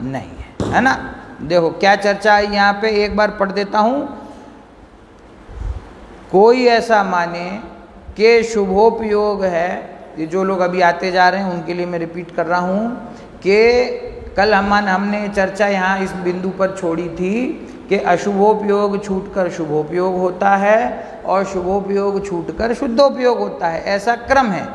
नहीं है ना। देखो क्या चर्चा है यहाँ पे, एक बार पढ़ देता हूँ। कोई ऐसा माने कि शुभोपयोग है, ये जो लोग अभी आते जा रहे हैं उनके लिए मैं रिपीट कर रहा हूँ कि कल हमने चर्चा यहाँ इस बिंदु पर छोड़ी थी कि अशुभोपयोग छूटकर शुभोपयोग होता है और शुभोपयोग छूटकर शुद्धोपयोग होता है, ऐसा क्रम है।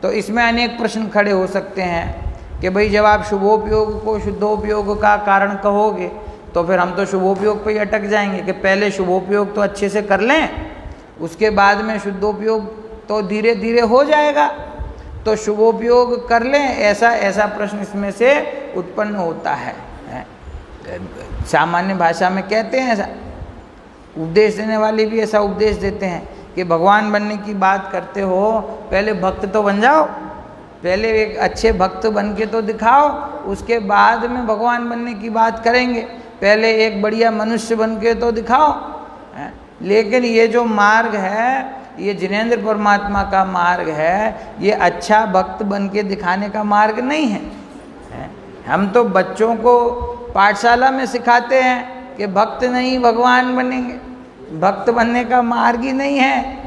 तो इसमें अनेक प्रश्न खड़े हो सकते हैं कि भाई जब आप शुभोपयोग को शुद्धोपयोग का कारण कहोगे तो फिर हम तो शुभोपयोग पे ही अटक जाएंगे कि पहले शुभोपयोग तो अच्छे से कर लें, उसके बाद में शुद्धोपयोग तो धीरे धीरे हो जाएगा, तो शुभोपयोग कर लें, ऐसा प्रश्न इसमें से उत्पन्न होता है। सामान्य भाषा में कहते हैं ऐसा, उपदेश देने वाले भी ऐसा उपदेश देते हैं कि भगवान बनने की बात करते हो, पहले भक्त तो बन जाओ, पहले एक अच्छे भक्त बन के तो दिखाओ, उसके बाद में भगवान बनने की बात करेंगे, पहले एक बढ़िया मनुष्य बन के तो दिखाओ। लेकिन ये जो मार्ग है, ये जिनेंद्र परमात्मा का मार्ग है, ये अच्छा भक्त बन के दिखाने का मार्ग नहीं है। हम तो बच्चों को पाठशाला में सिखाते हैं कि भक्त नहीं भगवान बनेंगे, भक्त बनने का मार्ग ही नहीं है।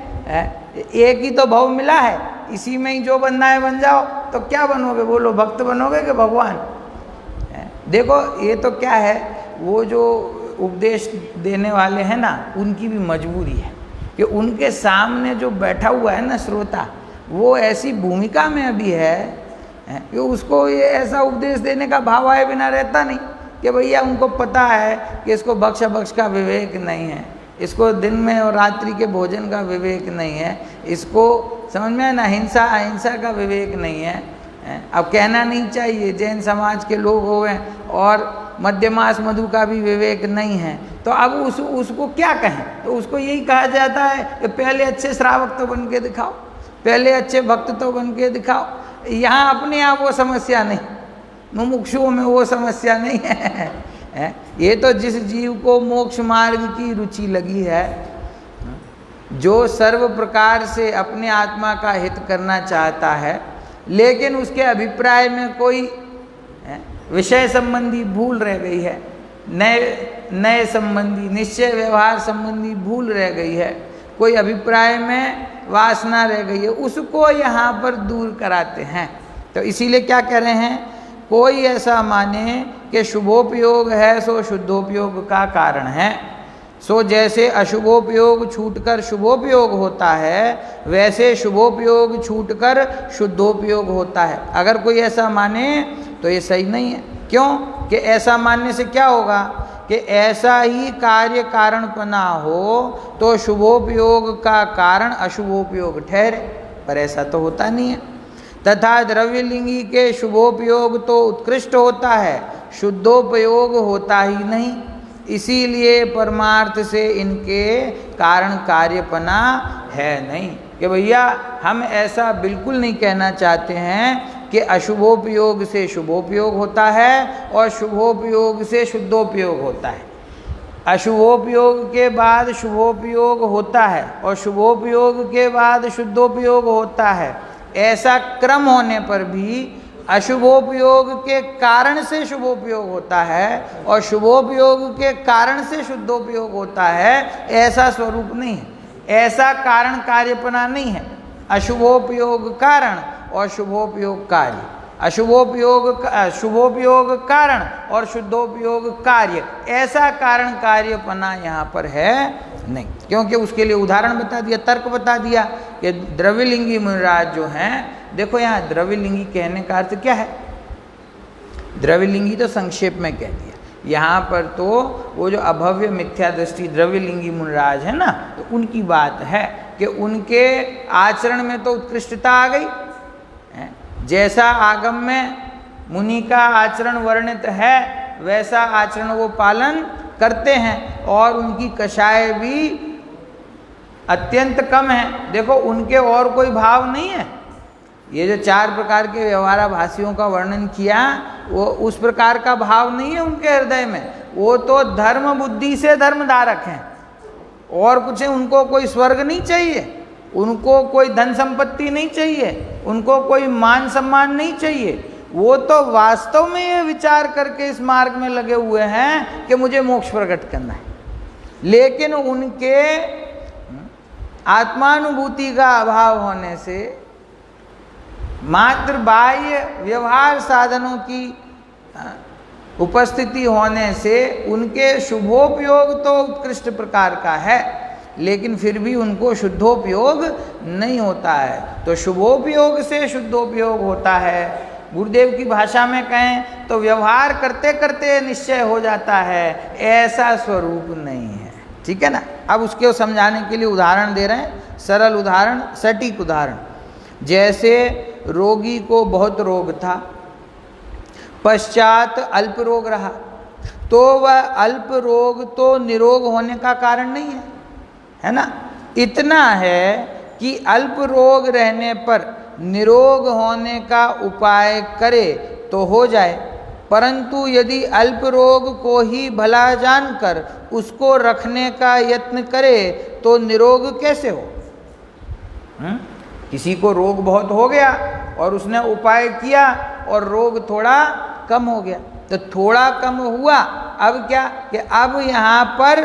एक ही तो भव मिला है, इसी में ही जो बनना है बन जाओ, तो क्या बनोगे, बोलो भक्त बनोगे कि भगवान। देखो ये तो क्या है, वो जो उपदेश देने वाले हैं ना, उनकी भी मजबूरी है कि उनके सामने जो बैठा हुआ है ना श्रोता, वो ऐसी भूमिका में अभी है कि उसको ये ऐसा उपदेश देने का भाव आए बिना रहता नहीं कि भैया उनको पता है कि इसको बख्शा बख्श का विवेक नहीं है, इसको दिन में और रात्रि के भोजन का विवेक नहीं है, इसको समझ में ना हिंसा अहिंसा का विवेक नहीं है। अब कहना नहीं चाहिए जैन समाज के लोग हो गए और मध्यमास मधु का भी विवेक नहीं है, तो अब उसको क्या कहें। तो उसको यही कहा जाता है कि पहले अच्छे श्रावक तो बन के दिखाओ, पहले अच्छे भक्त तो बन के दिखाओ। यहाँ अपने आप वो समस्या नहीं, मुमुक्षुओं में वो समस्या नहीं है। ये तो जिस जीव को मोक्ष मार्ग की रुचि लगी है, जो सर्व प्रकार से अपने आत्मा का हित करना चाहता है, लेकिन उसके अभिप्राय में कोई विषय संबंधी भूल रह गई है, नए संबंधी निश्चय व्यवहार संबंधी भूल रह गई है, कोई अभिप्राय में वासना रह गई है, उसको यहाँ पर दूर कराते हैं। तो इसीलिए क्या कह रहे हैं, कोई ऐसा माने कि शुभोपयोग है सो शुद्धोपयोग का कारण है, सो जैसे अशुभोपयोग छूटकर शुभोपयोग होता है, वैसे शुभोपयोग छूटकर शुद्धोपयोग होता है। अगर कोई ऐसा माने तो ये सही नहीं है। क्यों कि ऐसा मानने से क्या होगा कि ऐसा ही कार्य कारणपना हो तो शुभोपयोग का कारण अशुभोपयोग ठहरे, पर ऐसा तो होता नहीं है। तथा द्रव्यलिंगी के शुभोपयोग तो उत्कृष्ट होता है, शुद्धोपयोग होता ही नहीं, इसीलिए परमार्थ से इनके कारण कार्यपना है नहीं। कि भैया हम ऐसा बिल्कुल नहीं कहना चाहते हैं कि अशुभोपयोग से शुभोपयोग होता है और शुभोपयोग से शुद्धोपयोग होता है। अशुभोपयोग के बाद शुभोपयोग होता है और शुभोपयोग के बाद शुद्धोपयोग होता है, ऐसा क्रम होने पर भी अशुभोपयोग के कारण से शुभोपयोग होता है और शुभोपयोग के कारण से शुद्धोपयोग होता है, ऐसा स्वरूप नहीं है, ऐसा कारण कार्यपना नहीं है। अशुभोपयोग कारण और शुभोपयोग कार्य, शुभोपयोग कारण और शुद्धोपयोग कार्य, ऐसा कारण कार्यपना यहाँ पर है नहीं। क्योंकि उसके लिए उदाहरण बता दिया, तर्क बता दिया कि द्रव्यलिंगी मुनिराज जो हैं, देखो यहाँ द्रव्यलिंगी कहने का अर्थ क्या है, द्रव्यलिंगी तो संक्षेप में कह दिया, यहाँ पर तो वो जो अभव्य मिथ्या दृष्टि द्रव्यलिंगी मुनिराज है ना, तो उनकी बात है कि उनके आचरण में तो उत्कृष्टता आ गई, जैसा आगम में मुनि का आचरण वर्णित है वैसा आचरण वो पालन करते हैं और उनकी कषाय भी अत्यंत कम है। देखो उनके और कोई भाव नहीं है, ये जो 4 प्रकार के व्यवहाराभासियों का वर्णन किया वो उस प्रकार का भाव नहीं है उनके हृदय में, वो तो धर्म बुद्धि से धर्मधारक हैं और कुछ है, उनको कोई स्वर्ग नहीं चाहिए, उनको कोई धन संपत्ति नहीं चाहिए, उनको कोई मान सम्मान नहीं चाहिए, वो तो वास्तव में ये विचार करके इस मार्ग में लगे हुए हैं कि मुझे मोक्ष प्रकट करना है, लेकिन उनके आत्मानुभूति का अभाव होने से, मात्र बाह्य व्यवहार साधनों की उपस्थिति होने से उनके शुभोपयोग तो उत्कृष्ट प्रकार का है, लेकिन फिर भी उनको शुद्धोपयोग नहीं होता है। तो शुभोपयोग से शुद्धोपयोग होता है। गुरुदेव की भाषा में कहें तो व्यवहार करते करते निश्चय हो जाता है, ऐसा स्वरूप नहीं है। ठीक है ना। अब उसके समझाने के लिए उदाहरण दे रहे हैं, सरल उदाहरण, सटीक उदाहरण। जैसे रोगी को बहुत रोग था, पश्चात अल्प रोग रहा, तो वह अल्प रोग तो निरोग होने का कारण नहीं है, है ना। इतना है कि अल्प रोग रहने पर निरोग होने का उपाय करे तो हो जाए, परंतु यदि अल्प रोग को ही भला जानकर उसको रखने का यत्न करे तो निरोग कैसे हो। किसी को रोग बहुत हो गया और उसने उपाय किया और रोग थोड़ा कम हो गया, तो थोड़ा कम हुआ, अब क्या कि अब यहाँ पर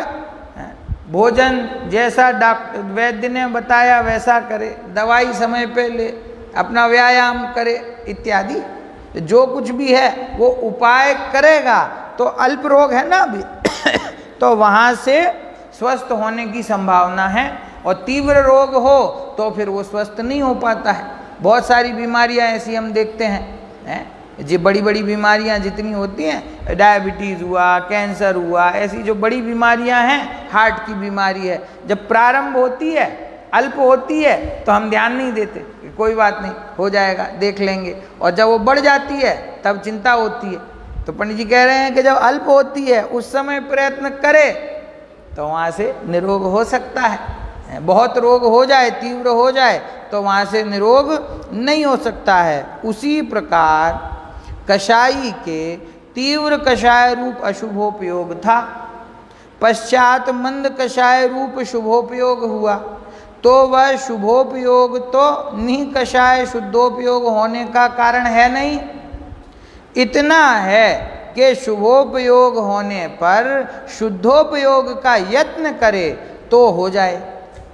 भोजन जैसा डॉक्टर वैद्य ने बताया वैसा करे, दवाई समय पे ले, अपना व्यायाम करे इत्यादि, जो कुछ भी है वो उपाय करेगा तो अल्प रोग है ना अभी तो वहाँ से स्वस्थ होने की संभावना है, और तीव्र रोग हो तो फिर वो स्वस्थ नहीं हो पाता है। बहुत सारी बीमारियां ऐसी हम देखते हैं, जो बड़ी बड़ी बीमारियां जितनी होती हैं, डायबिटीज़ हुआ, कैंसर हुआ, ऐसी जो बड़ी बीमारियां हैं, हार्ट की बीमारी है, जब प्रारंभ होती है, अल्प होती है तो हम ध्यान नहीं देते, कोई बात नहीं हो जाएगा देख लेंगे, और जब वो बढ़ जाती है तब चिंता होती है। तो पंडित जी कह रहे हैं कि जब अल्प होती है उस समय प्रयत्न करे तो वहाँ से निरोग हो सकता है। बहुत रोग हो जाए, तीव्र हो जाए तो वहाँ से निरोग नहीं हो सकता है। उसी प्रकार कषाई के तीव्र कषाय रूप अशुभोपयोग था, पश्चात मंद कषाय रूप शुभोपयोग हुआ, तो वह शुभोपयोग तो निकषाय शुद्धोपयोग होने का कारण है नहीं। इतना है कि शुभोपयोग होने पर शुद्धोपयोग का यत्न करे तो हो जाए,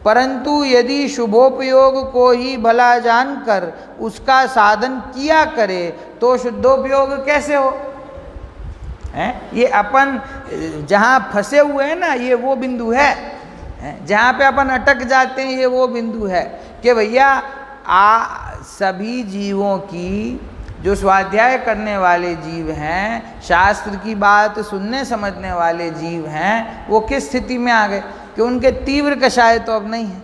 परंतु यदि शुभोपयोग को ही भला जानकर उसका साधन किया करे तो शुद्धोपयोग कैसे हो। हैं, ये अपन जहाँ फंसे हुए हैं ना, ये वो बिंदु है, जहाँ पे अपन अटक जाते हैं, ये वो बिंदु है कि भैया सभी जीवों की, जो स्वाध्याय करने वाले जीव हैं, शास्त्र की बात सुनने समझने वाले जीव हैं, वो किस स्थिति में आ गए कि उनके तीव्र कषाय तो अब नहीं है।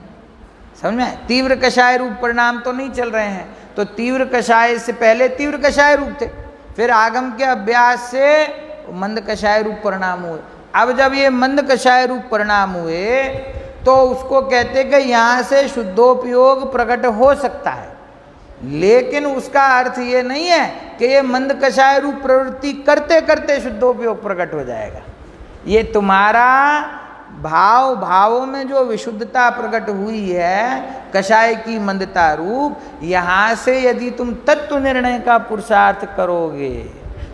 समझ में, तीव्र कषाय रूप परिणाम तो नहीं चल रहे हैं। तो तीव्र कषाय से पहले तीव्र कषाय रूप थे, फिर आगम के अभ्यास से मंद कषाय रूप परिणाम हुए। अब जब ये मंद कषाय रूप परिणाम हुए तो उसको कहते कि यहाँ से शुद्धोपयोग प्रकट हो सकता है, लेकिन उसका अर्थ ये नहीं है कि ये मंद कषाय रूप प्रवृत्ति करते करते शुद्धोपयोग प्रकट हो जाएगा। ये तुम्हारा भावों में जो विशुद्धता प्रकट हुई है, कषाय की मंदता रूप, यहाँ से यदि तुम तत्व निर्णय का पुरुषार्थ करोगे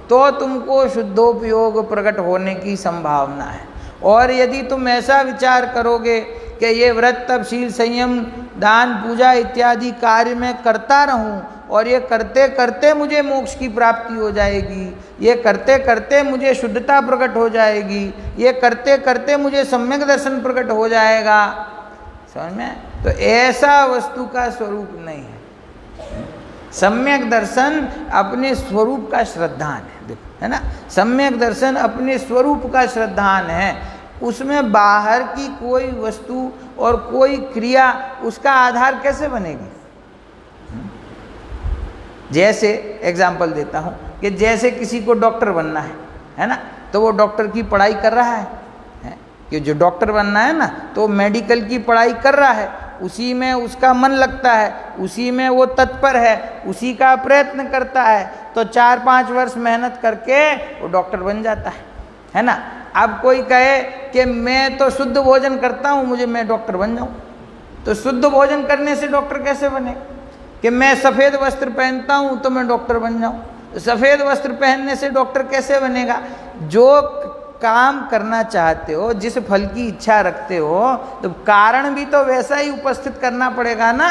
तो तुमको शुद्धोपयोग प्रकट होने की संभावना है। और यदि तुम ऐसा विचार करोगे कि ये व्रत तप शील संयम दान पूजा इत्यादि कार्य में करता रहूं और ये करते करते मुझे मोक्ष की प्राप्ति हो जाएगी, ये करते करते मुझे शुद्धता प्रकट हो जाएगी, ये करते करते मुझे सम्यक दर्शन प्रकट हो जाएगा, समझ में, तो ऐसा वस्तु का स्वरूप नहीं है। सम्यक दर्शन अपने स्वरूप का श्रद्धान है, देखो, है ना। सम्यक दर्शन अपने स्वरूप का श्रद्धान है, उसमें बाहर की कोई वस्तु और कोई क्रिया उसका आधार कैसे बनेगी। जैसे एग्जाम्पल देता हूँ कि जैसे किसी को डॉक्टर बनना है ना, तो वो डॉक्टर की पढ़ाई कर रहा है कि जो डॉक्टर बनना है ना, तो मेडिकल की पढ़ाई कर रहा है, उसी में उसका मन लगता है, उसी में वो तत्पर है, उसी का प्रयत्न करता है, तो 4-5 वर्ष मेहनत करके वो डॉक्टर बन जाता है ना। अब कोई कहे कि मैं तो शुद्ध भोजन करता हूँ, मैं डॉक्टर बन जाऊँ, तो शुद्ध भोजन करने से डॉक्टर कैसे बने। कि मैं सफ़ेद वस्त्र पहनता हूँ तो मैं डॉक्टर बन जाऊँ, सफ़ेद वस्त्र पहनने से डॉक्टर कैसे बनेगा? जो काम करना चाहते हो, जिस फल की इच्छा रखते हो, तो कारण भी तो वैसा ही उपस्थित करना पड़ेगा ना,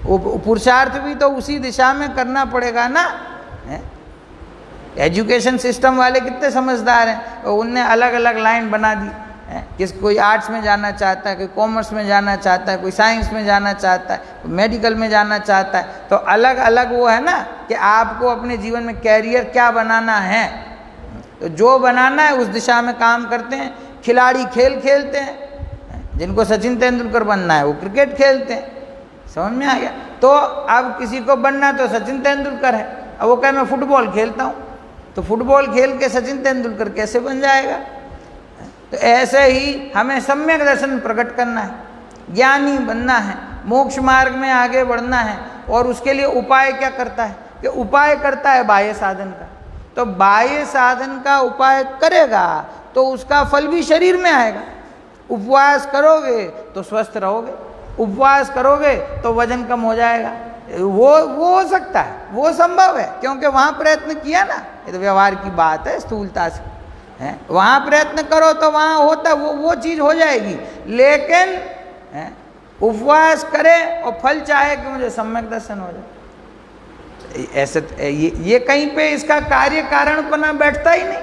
पुरुषार्थ भी तो उसी दिशा में करना पड़ेगा ना। एजुकेशन सिस्टम वाले कितने समझदार हैं, उनने अलग अलग लाइन बना दी। कोई आर्ट्स में जाना चाहता है, कोई कॉमर्स में जाना चाहता है, कोई साइंस में जाना चाहता है, कोई मेडिकल में जाना चाहता है, तो अलग अलग वो है ना कि आपको अपने जीवन में कैरियर क्या बनाना है, तो जो बनाना है उस दिशा में काम करते हैं। खिलाड़ी खेल खेलते हैं, जिनको सचिन तेंदुलकर बनना है वो क्रिकेट खेलते हैं, समझ में आ गया। तो अब किसी को बनना तो सचिन तेंदुलकर है, अब वो कहे मैं फुटबॉल खेलता हूँ, तो फुटबॉल खेल के सचिन तेंदुलकर कैसे बन जाएगा? तो ऐसे ही हमें सम्यक दर्शन प्रकट करना है, ज्ञानी बनना है, मोक्ष मार्ग में आगे बढ़ना है। और उसके लिए उपाय क्या करता है? कि उपाय करता है बाह्य साधन का। तो बाह्य साधन का उपाय करेगा तो उसका फल भी शरीर में आएगा। उपवास करोगे तो स्वस्थ रहोगे, उपवास करोगे तो वजन कम हो जाएगा। वो हो सकता है, वो संभव है, क्योंकि वहाँ प्रयत्न किया ना। ये तो व्यवहार की बात है, स्थूलता से है। वहाँ प्रयत्न करो तो वहाँ होता, वो चीज़ हो जाएगी। लेकिन उपवास करे और फल चाहे कि मुझे सम्यक दर्शन हो जाए, ऐसे ये कहीं पे इसका कार्य कारणपना बैठता ही नहीं,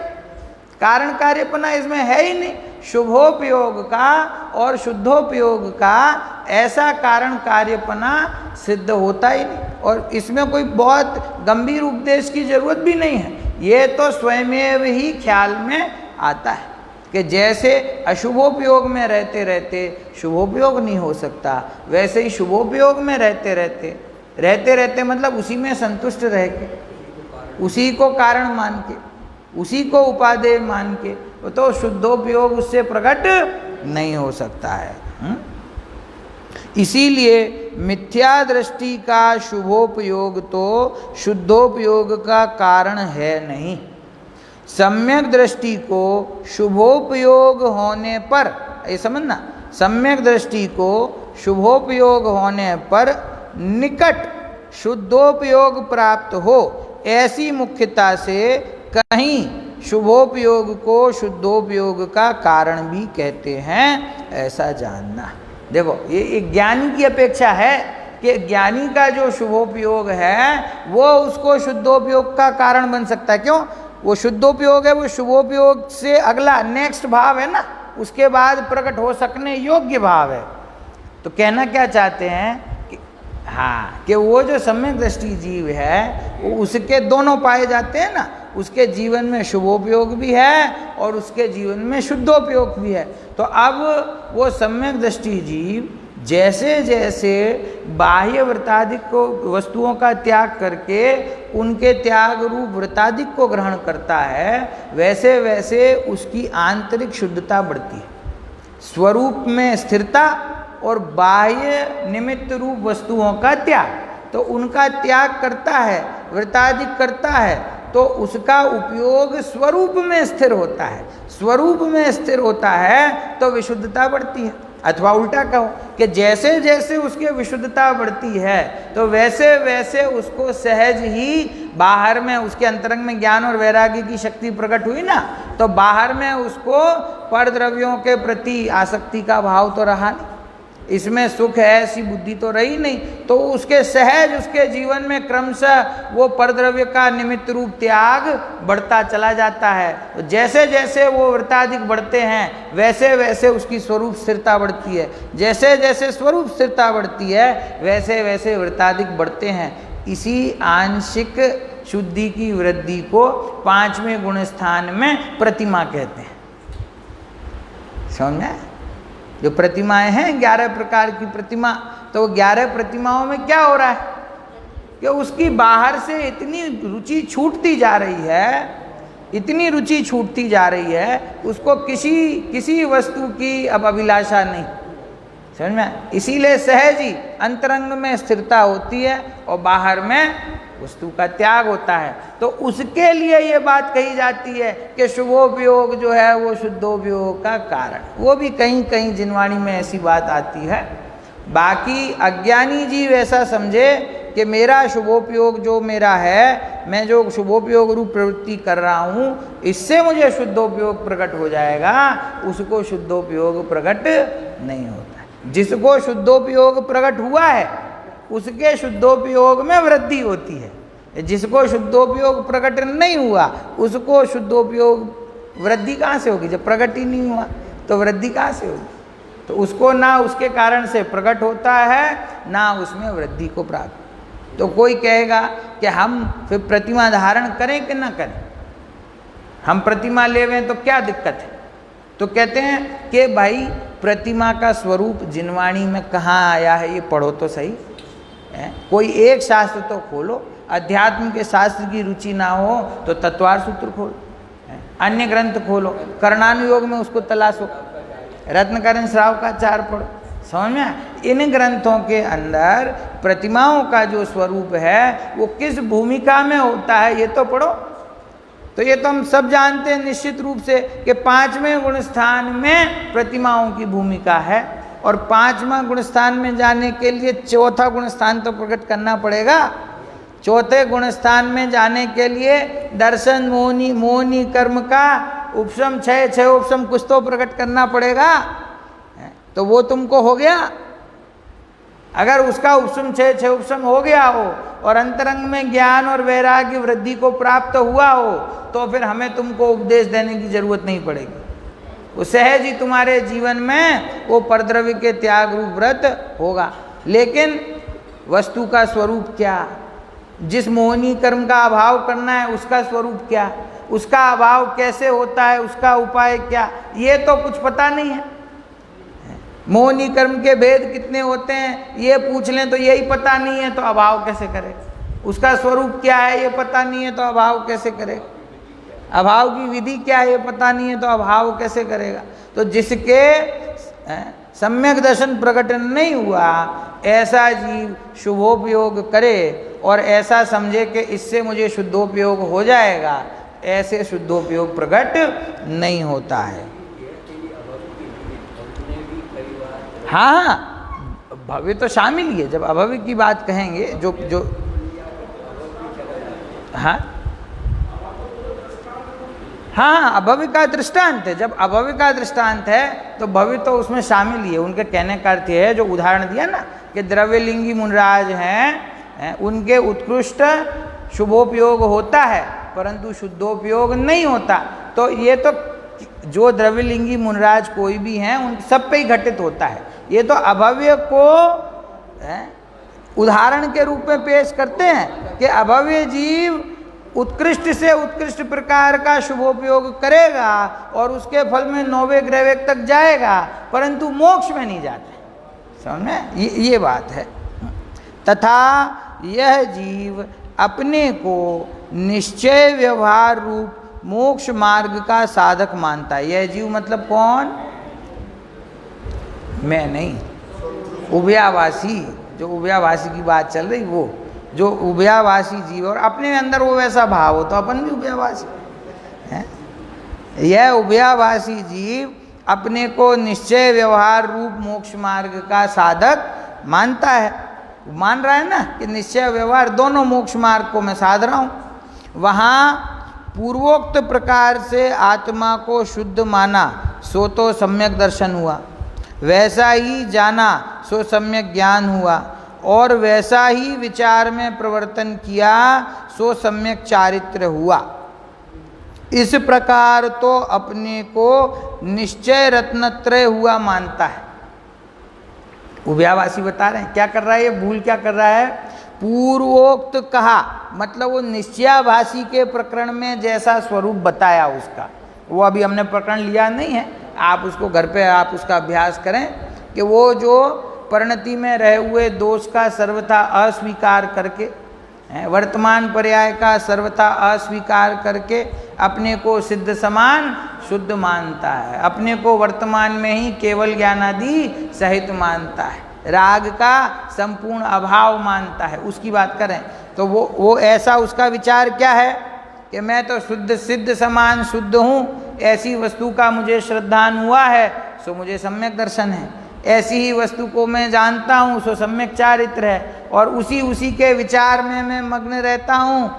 कारण कार्यपना इसमें है ही नहीं। शुभोपयोग का और शुद्धोपयोग का ऐसा कारण कार्यपना सिद्ध होता ही नहीं, और इसमें कोई बहुत गंभीर उपदेश की जरूरत भी नहीं है। ये तो स्वयमेव ही ख्याल में आता है कि जैसे अशुभोपयोग में रहते रहते शुभोपयोग नहीं हो सकता, वैसे ही शुभोपयोग में रहते रहते मतलब उसी में संतुष्ट रह के, उसी को कारण मान के, उसी को उपादेय मान के, तो शुद्धोपयोग उससे प्रकट नहीं हो सकता है। इसीलिए मिथ्या दृष्टि का शुभोपयोग तो शुद्धोपयोग का कारण है नहीं। सम्यक दृष्टि को शुभोपयोग होने पर, ये समझना, सम्यक दृष्टि को शुभोपयोग होने पर निकट शुद्धोपयोग प्राप्त हो, ऐसी मुख्यता से कहीं शुभोपयोग को शुद्धोपयोग का कारण भी कहते हैं, ऐसा जानना। देखो ये ज्ञानी की अपेक्षा है कि ज्ञानी का जो शुभोपयोग है वो उसको शुद्धोपयोग का कारण बन सकता है। क्यों? वो शुद्धोपयोग है, वो शुभोपयोग से अगला नेक्स्ट भाव है ना, उसके बाद प्रकट हो सकने योग्य भाव है। तो कहना क्या चाहते हैं कि हाँ, कि वो जो सम्यक दृष्टि जीव है वो उसके दोनों पाए जाते हैं ना, उसके जीवन में शुभोपयोग भी है और उसके जीवन में शुद्धोपयोग भी है। तो अब वो सम्यक दृष्टि जीव जैसे जैसे बाह्य वृत्तादिक को वस्तुओं का त्याग करके उनके त्याग रूप वृत्तादिक को ग्रहण करता है, वैसे वैसे उसकी आंतरिक शुद्धता बढ़ती है। स्वरूप में स्थिरता और बाह्य निमित्त रूप वस्तुओं का त्याग, तो उनका त्याग करता है, वृत्तादिक करता है, तो उसका उपयोग स्वरूप में स्थिर होता है। स्वरूप में स्थिर होता है तो विशुद्धता बढ़ती है। अथवा उल्टा कहो कि जैसे जैसे उसकी विशुद्धता बढ़ती है तो वैसे वैसे उसको सहज ही बाहर में, उसके अंतरंग में ज्ञान और वैराग्य की शक्ति प्रकट हुई ना, तो बाहर में उसको परद्रव्यों के प्रति आसक्ति का भाव तो रहा नहीं, इसमें सुख है ऐसी बुद्धि तो रही नहीं, तो उसके सहज उसके जीवन में क्रमशः वो परद्रव्य का निमित्त रूप त्याग बढ़ता चला जाता है। तो जैसे जैसे वो वृत्तादिक बढ़ते हैं वैसे वैसे उसकी स्वरूप स्थिरता बढ़ती है, जैसे जैसे स्वरूप स्थिरता बढ़ती है वैसे वैसे वृत्तादिक बढ़ते हैं। इसी आंशिक शुद्धि की वृद्धि को 5वें गुण स्थान में प्रतिमा कहते हैं। समझ में? जो प्रतिमाएं हैं 11 प्रकार की प्रतिमा, तो 11 प्रतिमाओं में क्या हो रहा है कि उसकी बाहर से इतनी रुचि छूटती जा रही है, इतनी रुचि छूटती जा रही है, उसको किसी वस्तु की अब अभिलाषा नहीं। समझ में? इसीलिए सहज ही अंतरंग में स्थिरता होती है और बाहर में वस्तु का त्याग होता है। तो उसके लिए ये बात कही जाती है कि शुभोपयोग जो है वो शुद्धोपयोग का कारण, वो भी कहीं कहीं जिनवाणी में ऐसी बात आती है। बाकी अज्ञानी जीव ऐसा समझे कि मेरा शुभोपयोग जो मेरा है, मैं जो शुभोपयोग रूप प्रवृत्ति कर रहा हूँ, इससे मुझे शुद्धोपयोग प्रकट हो जाएगा, उसको शुद्धोपयोग प्रकट नहीं होता है। जिसको शुद्धोपयोग प्रकट हुआ है उसके शुद्धोपयोग में वृद्धि होती है। जिसको शुद्धोपयोग प्रकट नहीं हुआ उसको शुद्धोपयोग वृद्धि कहाँ से होगी? जब प्रकट ही नहीं हुआ तो वृद्धि कहाँ से होगी? तो उसको ना उसके कारण से प्रकट होता है ना उसमें वृद्धि को प्राप्त। तो कोई कहेगा कि हम फिर प्रतिमा धारण करें कि ना करें, हम प्रतिमा लेवें तो क्या दिक्कत है? तो कहते हैं कि भाई प्रतिमा का स्वरूप जिनवाणी में कहाँ आया है ये पढ़ो तो सही है। कोई एक शास्त्र तो खोलो, अध्यात्म के शास्त्र की रुचि ना हो तो तत्वार सूत्र खोलो, अन्य ग्रंथ खोलो, कर्णानुयोग में उसको तलाशो, रत्नकरण श्राव का चार पढ़ो, समझ में आया? इन ग्रंथों के अंदर प्रतिमाओं का जो स्वरूप है वो किस भूमिका में होता है ये तो पढ़ो। तो ये तो हम सब जानते हैं निश्चित रूप से कि 5वें गुण स्थान में प्रतिमाओं की भूमिका है, और 5वां गुण स्थान में जाने के लिए 4था गुण स्थान तो प्रकट करना पड़ेगा। 4थे गुण स्थान में जाने के लिए दर्शन मोहनी कर्म का उपशम 6 उपशम कुछ तो प्रकट करना पड़ेगा। तो वो तुमको हो गया। अगर उसका उपशम 6 उपशम हो गया हो और अंतरंग में ज्ञान और वैराग्य वृद्धि को प्राप्त हुआ हो तो फिर हमें तुमको उपदेश देने की जरूरत नहीं पड़ेगी। वो सहज ही तुम्हारे जीवन में वो परद्रव्य के त्याग रूप व्रत होगा। लेकिन वस्तु का स्वरूप क्या, जिस मोहनी कर्म का अभाव करना है उसका स्वरूप क्या, उसका अभाव कैसे होता है, उसका उपाय क्या, ये तो कुछ पता नहीं है। मोहनी कर्म के भेद कितने होते हैं ये पूछ लें तो यही पता नहीं है तो अभाव कैसे करे। उसका स्वरूप क्या है ये पता नहीं है तो अभाव कैसे करे। अभाव की विधि क्या है ये पता नहीं है तो अभाव कैसे करेगा। तो जिसके सम्यक दर्शन प्रकट नहीं हुआ ऐसा जीव शुभोपयोग करे और ऐसा समझे कि इससे मुझे शुद्धोपयोग हो जाएगा, ऐसे शुद्धोपयोग प्रकट नहीं होता है। हाँ, भव्य तो शामिल ही है। जब अभव्य की बात कहेंगे जो हाँ अभव्य का दृष्टांत है। जब अभव्य का दृष्टांत है तो भव्य तो उसमें शामिल ही है। उनके कहने का अर्थ है जो उदाहरण दिया ना कि द्रव्यलिंगी मुनराज हैं उनके उत्कृष्ट शुभोपयोग होता है परंतु शुद्धोपयोग नहीं होता। तो ये तो जो द्रव्यलिंगी मुनराज कोई भी हैं उन सब पे ही घटित होता है। ये तो अभव्य को उदाहरण के रूप में पेश करते हैं कि अभव्य जीव उत्कृष्ट से उत्कृष्ट प्रकार का शुभोपयोग करेगा और उसके फल में 9वें ग्रह तक जाएगा परंतु मोक्ष में नहीं जाते। समझ में ये बात है। तथा यह जीव अपने को निश्चय व्यवहार रूप मोक्ष मार्ग का साधक मानता है। यह जीव मतलब कौन? मैं नहीं, उभयावासी, जो उभयावासी की बात चल रही वो जो उभयावासी जीव और अपने अंदर वो वैसा भाव हो तो अपन भी उभयावासी हैं। यह उभयावासी जीव अपने को निश्चय व्यवहार रूप मोक्ष मार्ग का साधक मानता है। मान रहा है ना कि निश्चय व्यवहार दोनों मोक्ष मार्ग को मैं साध रहा हूँ। वहाँ पूर्वोक्त प्रकार से आत्मा को शुद्ध माना सो तो सम्यक दर्शन हुआ, वैसा ही जाना सो सम्यक ज्ञान हुआ, और वैसा ही विचार में प्रवर्तन किया सो सम्यक चारित्र हुआ। इस प्रकार तो अपने को निश्चय रत्नत्रय हुआ मानता है। उभयावासी बता रहे हैं क्या कर रहा है, ये भूल क्या कर रहा है। पूर्वोक्त कहा मतलब वो निश्चयाभासी के प्रकरण में जैसा स्वरूप बताया उसका, वो अभी हमने प्रकरण लिया नहीं है, आप उसको घर पे आप उसका अभ्यास करें कि वो जो परिणति में रहे हुए दोष का सर्वथा अस्वीकार करके, वर्तमान पर्याय का सर्वथा अस्वीकार करके अपने को सिद्ध समान शुद्ध मानता है, अपने को वर्तमान में ही केवल ज्ञानादि सहित मानता है, राग का संपूर्ण अभाव मानता है, उसकी बात करें तो वो ऐसा उसका विचार क्या है कि मैं तो शुद्ध सिद्ध समान शुद्ध हूँ, ऐसी वस्तु का मुझे श्रद्धान हुआ है सो मुझे सम्यक दर्शन है। ऐसी ही वस्तु को मैं जानता हूँ, सो सम्यक चारित्र है, और उसी के विचार में मैं मग्न रहता हूँ,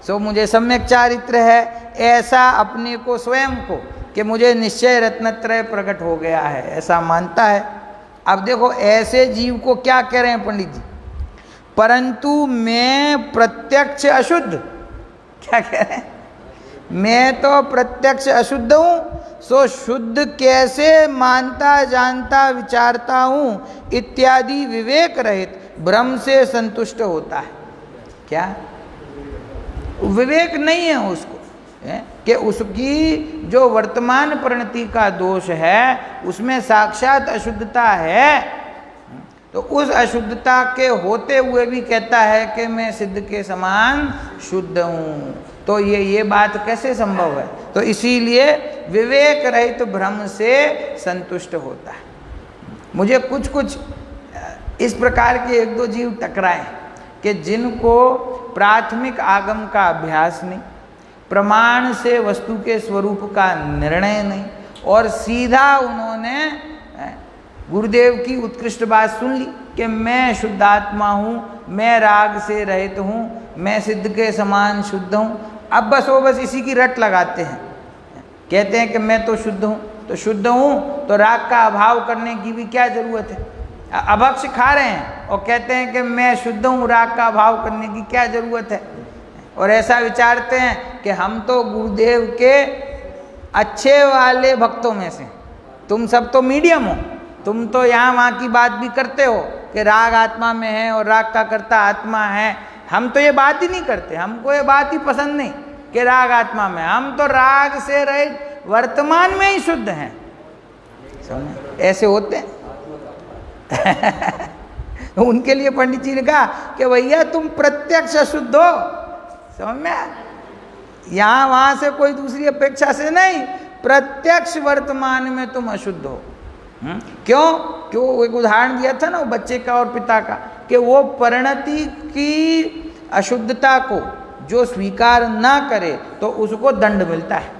सो मुझे सम्यक चारित्र है। ऐसा अपने को स्वयं को कि मुझे निश्चय रत्नत्रय प्रकट हो गया है, ऐसा मानता है। अब देखो ऐसे जीव को क्या कह रहे हैं पंडित जी, परंतु मैं प्रत्यक्ष अशुद्ध, क्या कह रहे हैं, मैं तो प्रत्यक्ष अशुद्ध हूँ, सो शुद्ध कैसे मानता जानता विचारता हूँ इत्यादि विवेक रहित भ्रम से संतुष्ट होता है। क्या विवेक नहीं है उसको, कि उसकी जो वर्तमान परिणति का दोष है उसमें साक्षात अशुद्धता है, तो उस अशुद्धता के होते हुए भी कहता है कि मैं सिद्ध के समान शुद्ध हूँ। तो ये बात कैसे संभव है? तो इसीलिए विवेक रहित भ्रम से संतुष्ट होता है। मुझे कुछ इस प्रकार के एक दो जीव टकराए कि जिनको प्राथमिक आगम का अभ्यास नहीं, प्रमाण से वस्तु के स्वरूप का निर्णय नहीं, और सीधा उन्होंने गुरुदेव की उत्कृष्ट बात सुन ली कि मैं शुद्धात्मा हूँ, मैं राग से रहित हूँ, मैं सिद्ध के समान शुद्ध हूँ। अब बस इसी की रट लगाते हैं, कहते हैं कि मैं तो शुद्ध हूँ, तो शुद्ध हूँ तो राग का अभाव करने की भी क्या जरूरत है। अभक्ष खा रहे हैं और कहते हैं कि मैं शुद्ध हूँ, राग का अभाव करने की क्या जरूरत है। और ऐसा विचारते हैं कि हम तो गुरुदेव के अच्छे वाले भक्तों में से, तुम सब तो मीडियम हो, तुम तो यहाँ वहाँ की बात भी करते हो कि राग आत्मा में है और राग का कर्ता आत्मा है। हम तो ये बात ही नहीं करते, हमको ये बात ही पसंद नहीं कि राग आत्मा में, हम तो राग से रहित वर्तमान में ही शुद्ध हैं। ऐसे होते हैं। उनके लिए पंडित जी ने कहा कि भैया तुम प्रत्यक्ष अशुद्ध हो, समझ में, यहाँ वहाँ से कोई दूसरी अपेक्षा से नहीं, प्रत्यक्ष वर्तमान में तुम अशुद्ध हो। क्यों एक उदाहरण दिया था ना वो बच्चे का और पिता का, कि वो परिणति की अशुद्धता को जो स्वीकार ना करे तो उसको दंड मिलता है।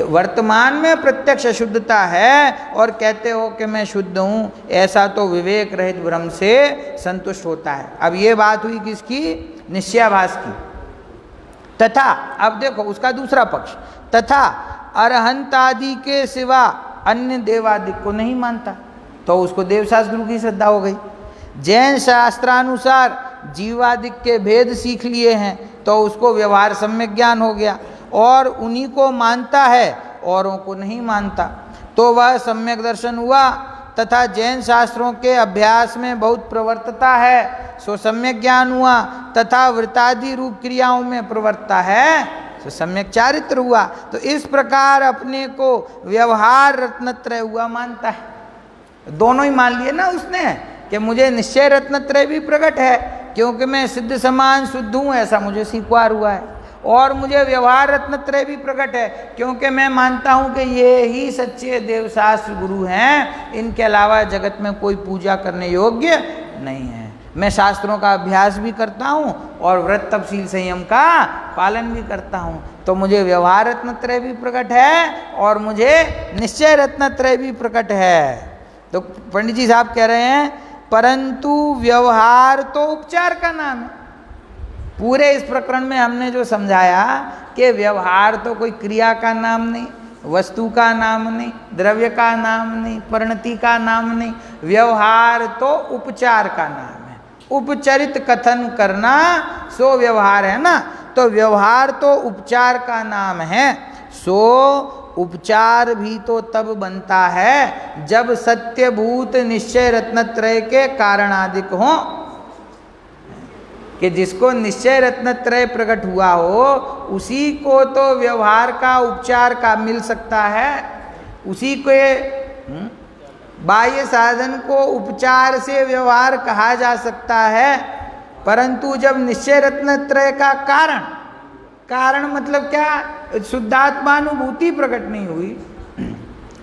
वर्तमान में प्रत्यक्ष अशुद्धता है और कहते हो कि मैं शुद्ध हूँ, ऐसा तो विवेक रहित भ्रम से संतुष्ट होता है। अब ये बात हुई किसकी? निश्चयाभास की। तथा अब देखो उसका दूसरा पक्ष, तथा अरहंत आदि के सिवा अन्य देवादिक को नहीं मानता, तो उसको देवशास्त्र की श्रद्धा हो गई। जैन शास्त्रानुसार जीवादिक के भेद सीख लिए हैं तो उसको व्यवहार सम्यक ज्ञान हो गया, और उन्हीं को मानता है, औरों को नहीं मानता, तो वह सम्यक दर्शन हुआ। तथा जैन शास्त्रों के अभ्यास में बहुत प्रवर्तता है, सो सम्यक ज्ञान हुआ। तथा वृत्तादि रूप क्रियाओं में प्रवर्तता है, तो सम्यक चारित्र हुआ। तो इस प्रकार अपने को व्यवहार रत्नत्रय हुआ मानता है। दोनों ही मान लिए ना उसने कि मुझे निश्चय रत्नत्रय भी प्रकट है, क्योंकि मैं सिद्ध समान शुद्ध हूँ, ऐसा मुझे स्वीकार हुआ है, और मुझे व्यवहार रत्नत्रय भी प्रकट है, क्योंकि मैं मानता हूँ कि ये ही सच्चे देवशास्त्र गुरु हैं, इनके अलावा जगत में कोई पूजा करने योग्य नहीं है। मैं शास्त्रों का अभ्यास भी करता हूँ और व्रत तपशील संयम का पालन भी करता हूँ, तो मुझे व्यवहार रत्नत्रय भी प्रकट है और मुझे निश्चय रत्नत्रय भी प्रकट है। तो पंडित जी साहब कह रहे हैं, परंतु व्यवहार तो उपचार का नाम है। पूरे इस प्रकरण में हमने जो समझाया कि व्यवहार तो कोई क्रिया का नाम नहीं, वस्तु का नाम नहीं, द्रव्य का नाम नहीं, परिणति का नाम नहीं, व्यवहार तो उपचार का नाम है। उपचरित कथन करना सो व्यवहार है ना, तो व्यवहार तो उपचार का नाम है। सो उपचार भी तो तब बनता है जब सत्यभूत निश्चय रत्नत्रय के कारणादिक हों, कि जिसको निश्चय रत्नत्रय प्रकट हुआ हो उसी को तो व्यवहार का उपचार का मिल सकता है, उसी के बाह्य साधन को उपचार से व्यवहार कहा जा सकता है। परंतु जब निश्चय रत्नत्रय का कारण मतलब क्या, शुद्धात्मानुभूति प्रकट नहीं हुई।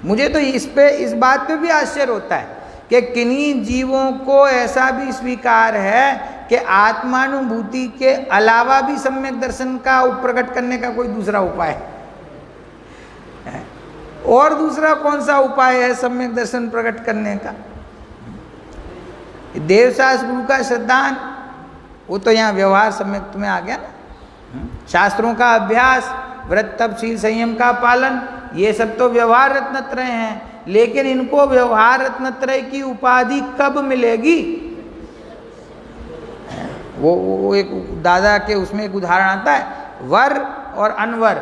मुझे तो इस बात पे भी आश्चर्य होता है कि किन्हीं जीवों को ऐसा भी स्वीकार है कि आत्मानुभूति के अलावा भी सम्यक दर्शन का प्रकट करने का कोई दूसरा उपाय है। और दूसरा कौन सा उपाय है सम्यक दर्शन प्रकट करने का? देवशास्त्र गुरु का श्रद्धान, वो तो यहाँ व्यवहार सम्यक में आ गया ना। शास्त्रों का अभ्यास, व्रत तप शील संयम का पालन, ये सब तो व्यवहार रत्नत्रय हैं। लेकिन इनको व्यवहार रत्नत्रय की उपाधि कब मिलेगी? वो एक दादा के उसमें एक उदाहरण आता है, वर और अनवर।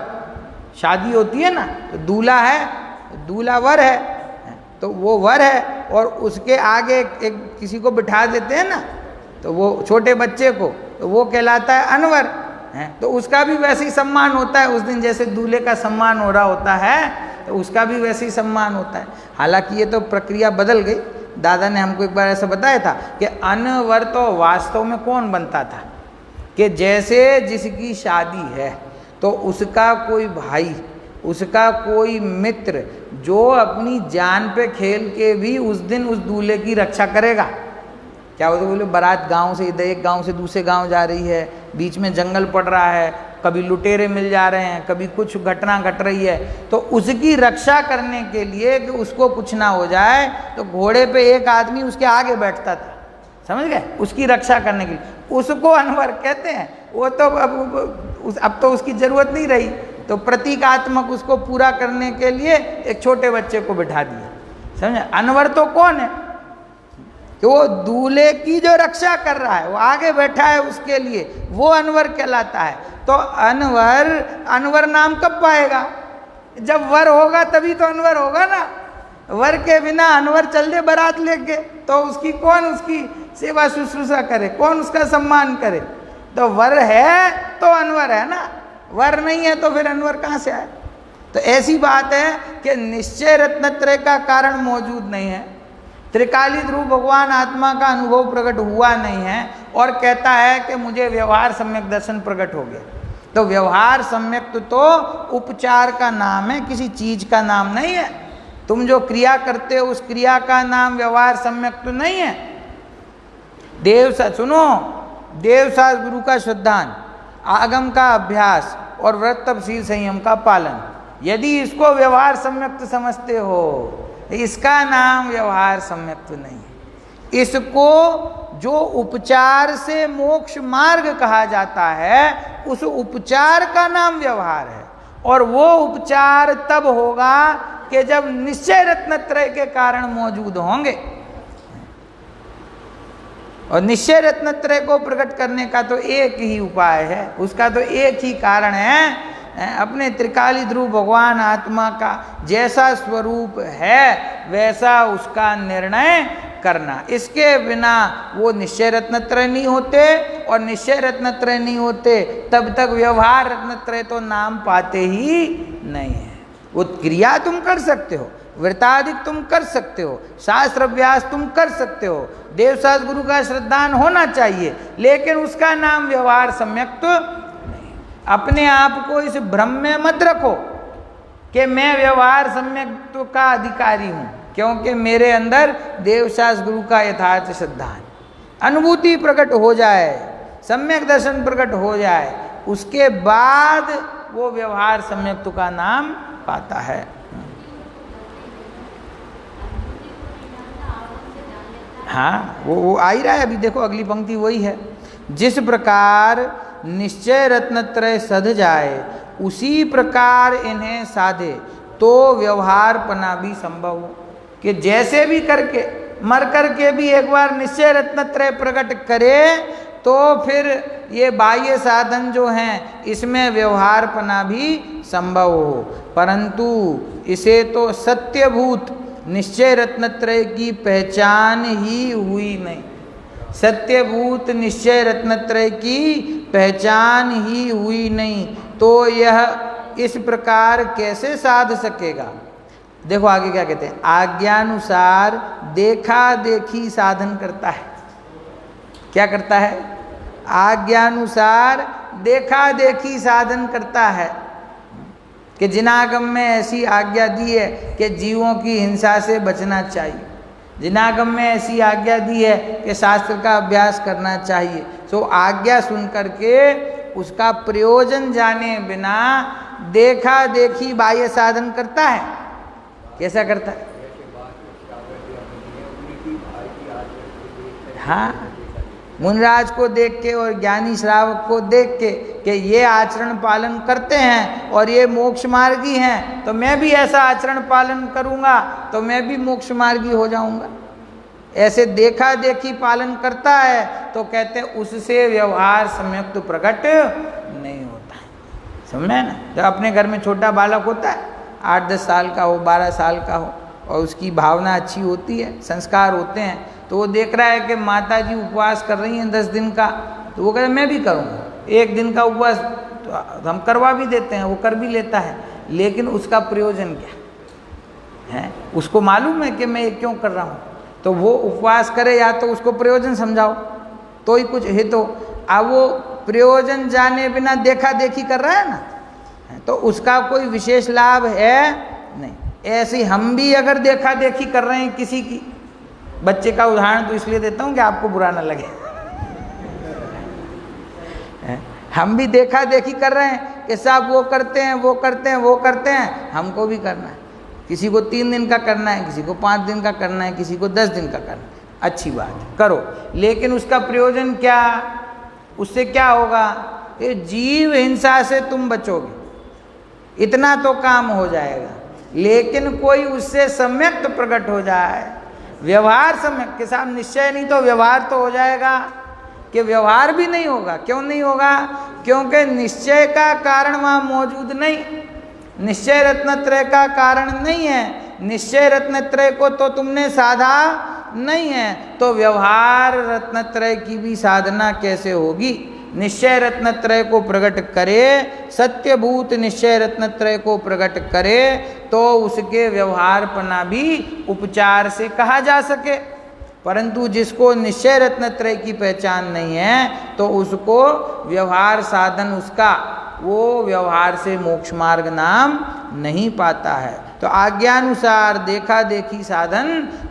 शादी होती है ना, तो दूल्हा है, दूल्हा वर है, तो वो वर है और उसके आगे एक किसी को बिठा देते हैं ना, तो वो छोटे बच्चे को, तो वो कहलाता है अनवर है। तो उसका भी वैसे ही सम्मान होता है उस दिन, जैसे दूल्हे का सम्मान हो रहा होता है, तो उसका भी वैसे ही सम्मान होता है। हालांकि ये तो प्रक्रिया बदल गई। दादा ने हमको एक बार ऐसा बताया था कि अनवर तो वास्तव में कौन बनता था कि जैसे जिसकी शादी है तो उसका कोई भाई, उसका कोई मित्र जो अपनी जान पे खेल के भी उस दिन उस दूल्हे की रक्षा करेगा। क्या होता है, बोले बारात गांव से इधर एक गांव से दूसरे गांव जा रही है, बीच में जंगल पड़ रहा है, कभी लुटेरे मिल जा रहे हैं, कभी कुछ घटना घट रही है, तो उसकी रक्षा करने के लिए कि उसको कुछ ना हो जाए, तो घोड़े पे एक आदमी उसके आगे बैठता था, समझ गए, उसकी रक्षा करने के लिए। उसको अनवर कहते हैं। वो तो अब तो उसकी जरूरत नहीं रही, तो प्रतीकात्मक उसको पूरा करने के लिए एक छोटे बच्चे को बिठा दिया, समझे। अनवर तो कौन है कि वो दूल्हे की जो रक्षा कर रहा है, वो आगे बैठा है उसके लिए, वो अनवर कहलाता है। तो अनवर नाम कब पाएगा? जब वर होगा तभी तो अनवर होगा ना। वर के बिना अनवर चल दे बारात लेके, तो उसकी कौन उसकी सेवा शुश्रूषा करे, कौन उसका सम्मान करे? तो वर है तो अनवर है ना, वर नहीं है तो फिर अनवर कहाँ से आए? तो ऐसी बात है कि निश्चय रत्नत्रय का कारण मौजूद नहीं है, त्रिकाली ध्रुव भगवान आत्मा का अनुभव प्रकट हुआ नहीं है, और कहता है कि मुझे व्यवहार सम्यक दर्शन प्रकट हो गया। तो व्यवहार सम्यक तो उपचार का नाम है, किसी चीज का नाम नहीं है। तुम जो क्रिया करते हो उस क्रिया का नाम व्यवहार सम्यक तो नहीं है। सुनो, देवशास्त्र गुरु का श्रद्धान, आगम का अभ्यास और व्रत तप शील संयम का पालन, यदि इसको व्यवहार सम्यक समझते हो, इसका नाम व्यवहार सम्यक तो नहीं है। इसको जो उपचार से मोक्ष मार्ग कहा जाता है, उस उपचार का नाम व्यवहार है। और वो उपचार तब होगा कि जब निश्चय रत्नत्रय के कारण मौजूद होंगे। और निश्चय रत्नत्रय को प्रकट करने का तो एक ही उपाय है, उसका तो एक ही कारण है, अपने त्रिकाली ध्रुव भगवान आत्मा का जैसा स्वरूप है वैसा उसका निर्णय करना। इसके बिना वो निश्चय रत्नत्रय नहीं होते, और निश्चय रत्नत्रय नहीं होते तब तक व्यवहार रत्नत्रय तो नाम पाते ही नहीं है। वो क्रिया तुम कर सकते हो, व्रताधिक तुम कर सकते हो, शास्त्र अभ्यास तुम कर सकते हो, देवशास्त्र गुरु का श्रद्धान होना चाहिए, लेकिन उसका नाम व्यवहार सम्यक तो नहीं। अपने आप को इस भ्रम में मत रखो कि मैं व्यवहार सम्यक का अधिकारी हूँ, क्योंकि मेरे अंदर देवशास्त्र गुरु का यथार्थ श्रद्धान, अनुभूति प्रकट हो जाए, सम्यक दर्शन प्रकट हो जाए, उसके बाद वो व्यवहार सम्यक का नाम पाता है। हाँ, वो आ ही रहा है अभी, देखो अगली पंक्ति वही है। जिस प्रकार निश्चय रत्नत्रय सध जाए, उसी प्रकार इन्हें साधे तो व्यवहार पना भी संभव हो। कि जैसे भी करके मर करके भी एक बार निश्चय रत्नत्रय प्रकट करे, तो फिर ये बाह्य साधन जो हैं इसमें व्यवहार पना भी संभव हो। परंतु इसे तो सत्यभूत निश्चय रत्नत्रय की पहचान ही हुई नहीं, सत्यभूत निश्चय रत्नत्रय की पहचान ही हुई नहीं, तो यह इस प्रकार कैसे साध सकेगा। देखो आगे क्या कहते हैं, आज्ञानुसार देखा देखी साधन करता है। क्या करता है? आज्ञानुसार देखा देखी साधन करता है। कि जिनागम में ऐसी आज्ञा दी है कि जीवों की हिंसा से बचना चाहिए, जिनागम में ऐसी आज्ञा दी है कि शास्त्र का अभ्यास करना चाहिए, तो आज्ञा सुन करके उसका प्रयोजन जाने बिना देखा देखी बाह्य साधन करता है। कैसा करता है? हाँ, मुनिराज को देख के और ज्ञानी श्रावक को देख के कि ये आचरण पालन करते हैं और ये मोक्ष मार्गी हैं, तो मैं भी ऐसा आचरण पालन करूँगा तो मैं भी मोक्ष मार्गी हो जाऊँगा। ऐसे देखा देखी पालन करता है तो कहते हैं उससे व्यवहार सम्यक तो प्रकट नहीं होता है। समझे ना? जब अपने घर में छोटा बालक होता है, 8-10 साल का हो, 12 साल का हो, और उसकी भावना अच्छी होती है, संस्कार होते हैं, तो वो देख रहा है कि माता जी उपवास कर रही हैं 10 दिन का, तो वो कहता है मैं भी करूँगा। 1 दिन का उपवास तो हम करवा भी देते हैं, वो कर भी लेता है, लेकिन उसका प्रयोजन क्या है? उसको मालूम है कि मैं ये क्यों कर रहा हूँ, तो वो उपवास करे, या तो उसको प्रयोजन समझाओ तो ही कुछ हित हो। अब वो प्रयोजन जाने बिना देखा देखी कर रहा है ना, तो उसका कोई विशेष लाभ है नहीं। ऐसे ही हम भी अगर देखा देखी कर रहे हैं किसी की, बच्चे का उदाहरण तो इसलिए देता हूँ कि आपको बुरा ना लगे, हम भी देखा देखी कर रहे हैं कि साहब वो करते हैं, वो करते हैं, वो करते हैं, हमको भी करना है। किसी को 3 दिन का करना है, किसी को 5 दिन का करना है, किसी को 10 दिन का करना है, अच्छी बात है, करो, लेकिन उसका प्रयोजन क्या? उससे क्या होगा? ये जीव हिंसा से तुम बचोगे, इतना तो काम हो जाएगा, लेकिन कोई उससे सम्यक तो प्रकट हो जाए, व्यवहार सम्यक के साथ, निश्चय नहीं तो व्यवहार तो हो जाएगा। कि व्यवहार भी नहीं होगा, क्यों नहीं होगा? क्योंकि निश्चय का कारण वहाँ मौजूद नहीं, निश्चय रत्नत्रय का कारण नहीं है, निश्चय रत्नत्रय को तो तुमने साधा नहीं है, तो व्यवहार रत्नत्रय की भी साधना कैसे होगी? निश्चय रत्नत्रय को प्रकट करे, सत्यभूत निश्चय रत्नत्रय को प्रकट करे, तो उसके व्यवहारपना भी उपचार से कहा जा सके। परंतु जिसको निश्चय रत्नत्रय की पहचान नहीं है, तो उसको व्यवहार साधन उसका वो व्यवहार से मोक्ष मार्ग नाम नहीं पाता है। तो आज्ञानुसार देखा देखी साधन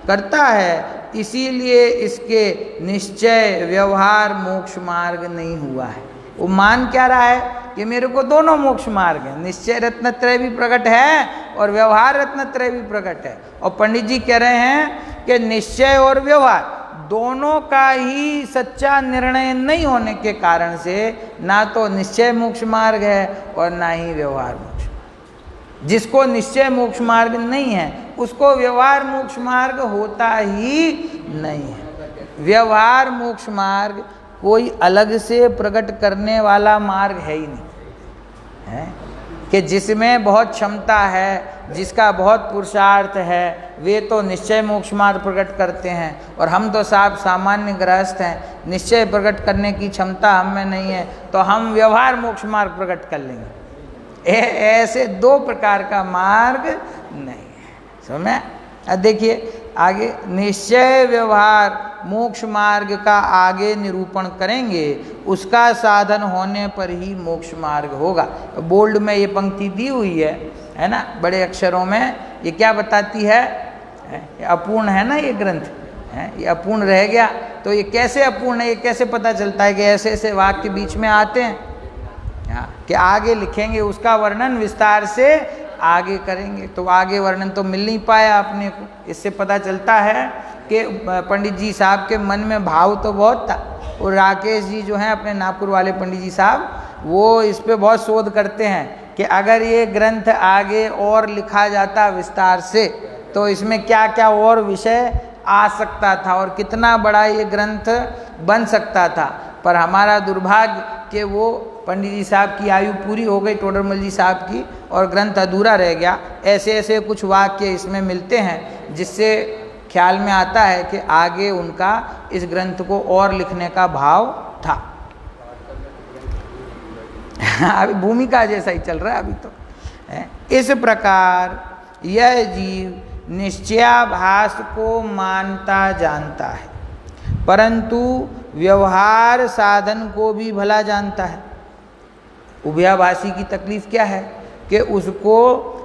करता है, इसीलिए इसके निश्चय व्यवहार मोक्ष मार्ग नहीं हुआ है। वो मान क्या रहा है कि मेरे को दोनों मोक्ष मार्ग है, निश्चय रत्नत्रय भी प्रकट है और व्यवहार रत्नत्रय भी प्रकट है। और पंडित जी कह रहे हैं कि निश्चय और व्यवहार दोनों का ही सच्चा निर्णय नहीं होने के कारण से ना तो निश्चय मोक्ष मार्ग है और ना ही व्यवहार मोक्ष। जिसको निश्चय मोक्ष मार्ग नहीं है उसको व्यवहार मोक्ष मार्ग होता ही नहीं है। व्यवहार मोक्ष मार्ग कोई अलग से प्रकट करने वाला मार्ग है ही नहीं है, कि जिसमें बहुत क्षमता है, जिसका बहुत पुरुषार्थ है, वे तो निश्चय मोक्ष मार्ग प्रकट करते हैं, और हम तो साहब सामान्य गृहस्थ हैं, निश्चय प्रकट करने की क्षमता हम में नहीं है, तो हम व्यवहार मोक्ष मार्ग प्रकट कर लेंगे। ऐसे 2 प्रकार का मार्ग नहीं है। समझे? अब देखिए आगे, निश्चय व्यवहार मोक्ष मार्ग का आगे निरूपण करेंगे, उसका साधन होने पर ही मोक्ष मार्ग होगा। बोल्ड में ये पंक्ति दी हुई है ना, बड़े अक्षरों में। ये क्या बताती है? ये अपूर्ण है ना, ये ग्रंथ है, ये अपूर्ण रह गया। तो ये कैसे अपूर्ण है, ये कैसे पता चलता है? कि ऐसे ऐसे वाक्य बीच में आते हैं कि आगे लिखेंगे, उसका वर्णन विस्तार से आगे करेंगे, तो आगे वर्णन तो मिल नहीं पाया अपने को। इससे पता चलता है कि पंडित जी साहब के मन में भाव तो बहुत था, और राकेश जी जो हैं अपने नागपुर वाले पंडित जी साहब, वो इस पे बहुत शोध करते हैं कि अगर ये ग्रंथ आगे और लिखा जाता विस्तार से तो इसमें क्या क्या और विषय आ सकता था और कितना बड़ा ये ग्रंथ बन सकता था। पर हमारा दुर्भाग्य कि वो पंडित जी साहब की आयु पूरी हो गई, टोडरमल जी साहब की, और ग्रंथ अधूरा रह गया। ऐसे ऐसे कुछ वाक्य इसमें मिलते हैं जिससे ख्याल में आता है कि आगे उनका इस ग्रंथ को और लिखने का भाव था। अभी भूमिका जैसा ही चल रहा है अभी तो। इस प्रकार यह जीव निश्चयाभास को मानता जानता है, परंतु व्यवहार साधन को भी भला जानता है। उभयाभासी की तकलीफ क्या है कि उसको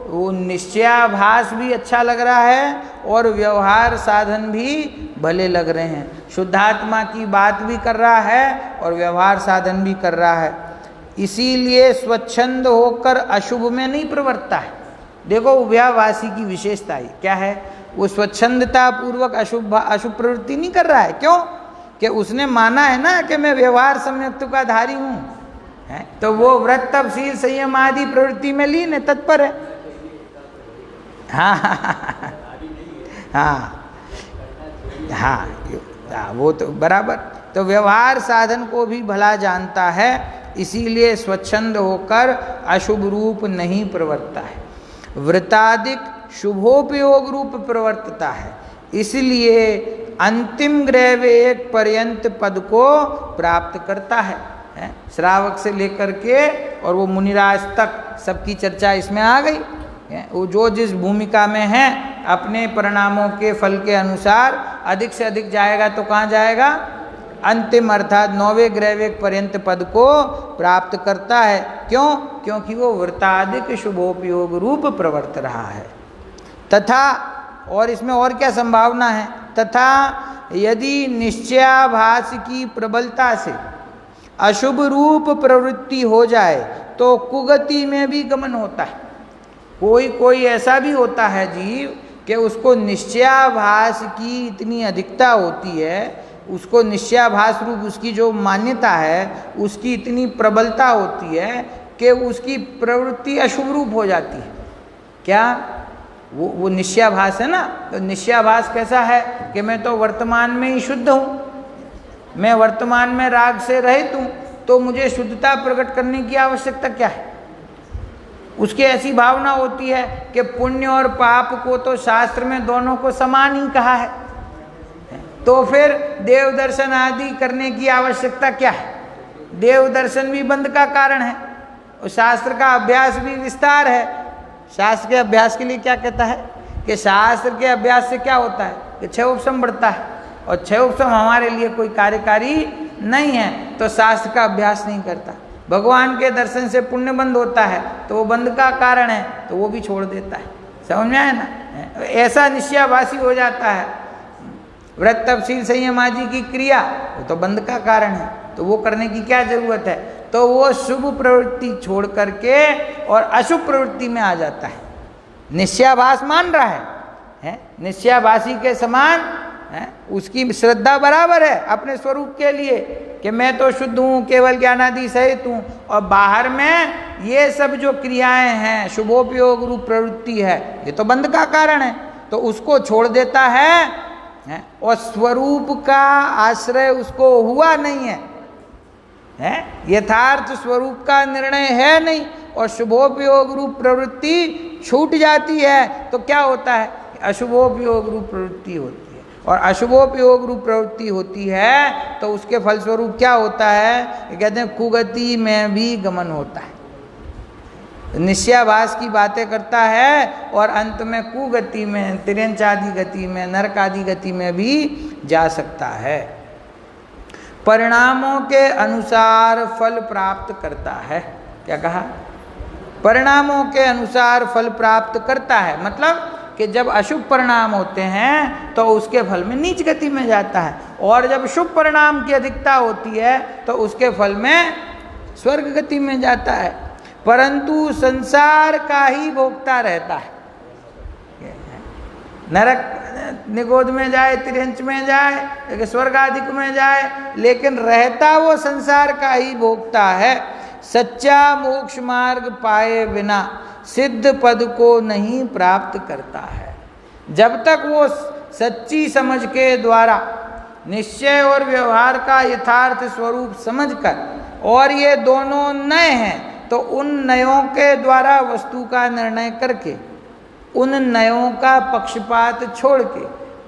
वो निश्चयाभास भी अच्छा लग रहा है और व्यवहार साधन भी भले लग रहे हैं। शुद्धात्मा की बात भी कर रहा है और व्यवहार साधन भी कर रहा है, इसीलिए स्वच्छंद होकर अशुभ में नहीं प्रवृत्ता है। देखो उभयाभासी की विशेषता ही क्या है, वो स्वच्छंदता पूर्वक अशुभ प्रवृत्ति नहीं कर रहा है। क्यों? कि उसने माना है ना कि मैं व्यवहार सम्यक्त्व का धारी हूं, है? तो वो व्रत तप शील संयम आदि प्रवृत्ति में लीन है, तत्पर है। हाँ हाँ हाँ, वो तो बराबर। तो व्यवहार साधन को भी भला जानता है, इसीलिए स्वच्छंद होकर अशुभ रूप नहीं प्रवर्तता है। व्रतादिक शुभोपयोग रूप प्रवर्तता है, इसलिए अंतिम ग्रैवेक पर्यंत पद को प्राप्त करता है। श्रावक से लेकर के और वो मुनिराज तक सबकी चर्चा इसमें आ गई। वो जो जिस भूमिका में है अपने परिणामों के फल के अनुसार अधिक से अधिक जाएगा तो कहाँ जाएगा? अंतिम अर्थात 9वें ग्रैवेक पर्यंत पद को प्राप्त करता है। क्यों? क्योंकि वो व्रतादिक शुभोपयोग रूप प्रवर्त रहा है। तथा, और इसमें और क्या संभावना है? तथा यदि निश्चयाभास की प्रबलता से अशुभ रूप प्रवृत्ति हो जाए तो कुगति में भी गमन होता है। कोई ऐसा भी होता है जीव कि उसको निश्चयाभास की इतनी अधिकता होती है, उसको निश्चयाभास रूप उसकी जो मान्यता है उसकी इतनी प्रबलता होती है कि उसकी प्रवृत्ति अशुभ रूप हो जाती है। क्या? वो निश्चयाभास है ना, तो निश्चयाभास कैसा है कि मैं तो वर्तमान में ही शुद्ध हूँ, मैं वर्तमान में राग से रहित हूँ, तो मुझे शुद्धता प्रकट करने की आवश्यकता क्या है? उसकी ऐसी भावना होती है कि पुण्य और पाप को तो शास्त्र में दोनों को समान ही कहा है, तो फिर देव दर्शन आदि करने की आवश्यकता क्या है? देव दर्शन भी बंध का कारण है और शास्त्र का अभ्यास भी विस्तार है। शास्त्र के अभ्यास के लिए क्या कहता है कि शास्त्र के अभ्यास से क्या होता है कि 6 उपशम बढ़ता है, और 6 उपशम हमारे लिए कोई कार्यकारी नहीं है, तो शास्त्र का अभ्यास नहीं करता। भगवान के दर्शन से पुण्य बंद होता है तो वो बंध का कारण है, तो वो भी छोड़ देता है। समझ में आया ना? ऐसा निश्चयाभासी हो जाता है। व्रत तप शील संयम आदि की क्रिया वो तो बंध का कारण है, तो वो करने की क्या जरूरत है? तो वो शुभ प्रवृत्ति छोड़ करके और अशुभ प्रवृत्ति में आ जाता है। निश्चयाभास मान रहा है, निश्चयाभासी के समान है, उसकी श्रद्धा बराबर है अपने स्वरूप के लिए कि मैं तो शुद्ध हूँ, केवल ज्ञानादि सहित हूँ, और बाहर में ये सब जो क्रियाएं हैं शुभोपयोग रूप प्रवृत्ति है ये तो बंध का कारण है, तो उसको छोड़ देता है और स्वरूप का आश्रय उसको हुआ नहीं है, यथार्थ स्वरूप का निर्णय है नहीं, और शुभोपयोग रूप प्रवृत्ति छूट जाती है, तो क्या होता है? अशुभोपयोग रूप प्रवृत्ति होती है, और अशुभोपयोग रूप प्रवृत्ति होती है तो उसके फलस्वरूप क्या होता है? कहते हैं कुगति में भी गमन होता है। निश्चयाभास की बातें करता है और अंत में कुगति में, तिर्यंच आदि गति में, नरक आदि गति में भी जा सकता है। परिणामों के अनुसार फल प्राप्त करता है। क्या कहा? परिणामों के अनुसार फल प्राप्त करता है, मतलब कि जब अशुभ परिणाम होते हैं तो उसके फल में नीच गति में जाता है, और जब शुभ परिणाम की अधिकता होती है तो उसके फल में स्वर्ग गति में जाता है, परंतु संसार का ही भोगता रहता है। नरक निगोद में जाए, तिर्यंच में जाए, स्वर्ग आदि में जाए, लेकिन रहता वो संसार का ही भोगता है। सच्चा मोक्ष मार्ग पाए बिना सिद्ध पद को नहीं प्राप्त करता है। जब तक वो सच्ची समझ के द्वारा निश्चय और व्यवहार का यथार्थ स्वरूप समझकर, और ये दोनों नए हैं, तो उन नयों के द्वारा वस्तु का निर्णय करके उन नयों का पक्षपात छोड़ के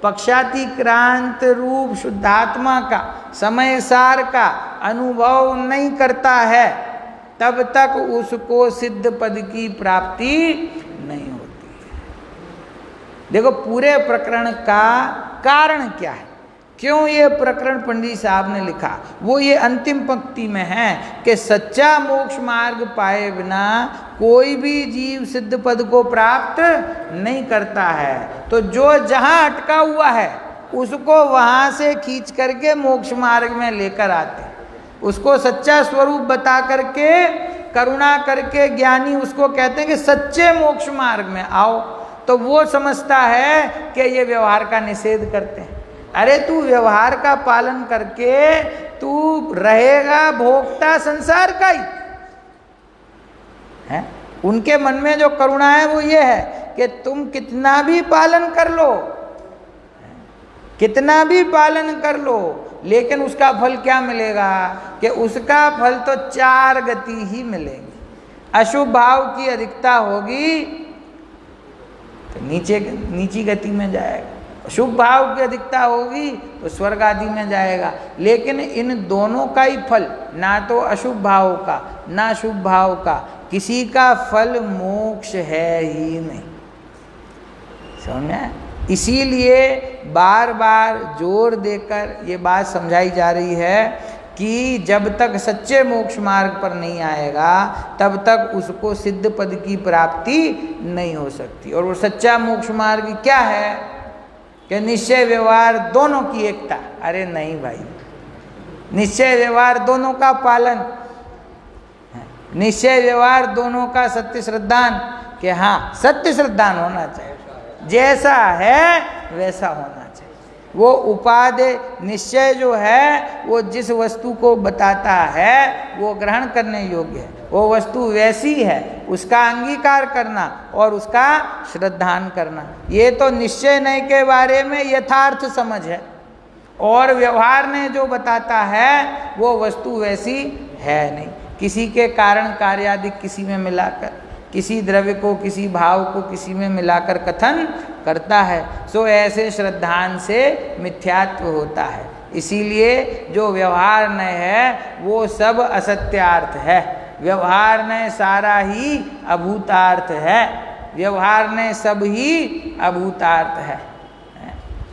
पक्षातिक्रांत रूप शुद्धात्मा का समय सार का अनुभव नहीं करता है, तब तक उसको सिद्ध पद की प्राप्ति नहीं होती है। देखो पूरे प्रकरण का कारण क्या है, क्यों ये प्रकरण पंडित साहब ने लिखा, वो ये अंतिम पंक्ति में है कि सच्चा मोक्ष मार्ग पाए बिना कोई भी जीव सिद्ध पद को प्राप्त नहीं करता है। तो जो जहाँ अटका हुआ है उसको वहाँ से खींच करके मोक्ष मार्ग में लेकर आते, उसको सच्चा स्वरूप बता करके करुणा करके ज्ञानी उसको कहते हैं कि सच्चे मोक्ष मार्ग में आओ, तो वो समझता है कि ये व्यवहार का निषेध करते हैं। अरे तू व्यवहार का पालन करके तू रहेगा भोक्ता संसार का ही है। उनके मन में जो करुणा है वो ये है कि तुम कितना भी पालन कर लो, कितना भी पालन कर लो, लेकिन उसका फल क्या मिलेगा कि उसका फल तो 4 गति ही मिलेगी। अशुभ भाव की अधिकता होगी तो नीची गति में जाएगा, शुभ भाव की अधिकता होगी तो स्वर्ग आदि में जाएगा। लेकिन इन दोनों का ही फल, ना तो अशुभ भाव का ना शुभ भाव का, किसी का फल मोक्ष है ही नहीं। समझ में? इसीलिए बार बार जोर देकर ये बात समझाई जा रही है कि जब तक सच्चे मोक्ष मार्ग पर नहीं आएगा तब तक उसको सिद्ध पद की प्राप्ति नहीं हो सकती। और वो सच्चा मोक्ष मार्ग क्या है कि निश्चय व्यवहार दोनों की एकता। अरे नहीं भाई, निश्चय व्यवहार दोनों का पालन, निश्चय व्यवहार दोनों का सत्य श्रद्धान, कि हाँ सत्य श्रद्धान होना चाहिए, जैसा है वैसा होना चाहिए। वो उपादेय निश्चय जो है वो जिस वस्तु को बताता है वो ग्रहण करने योग्य है, वो वस्तु वैसी है, उसका अंगीकार करना और उसका श्रद्धान करना, ये तो निश्चय नहीं के बारे में यथार्थ समझ है। और व्यवहार ने जो बताता है वो वस्तु वैसी है नहीं, किसी के कारण कार्यादि किसी में मिलाकर, किसी द्रव्य को किसी भाव को किसी में मिलाकर कथन करता है, सो ऐसे श्रद्धान से मिथ्यात्व होता है। इसीलिए जो व्यवहार न है वो सब असत्यार्थ है, व्यवहार ने सारा ही अभूतार्थ है, व्यवहार ने सब ही अभूतार्थ है।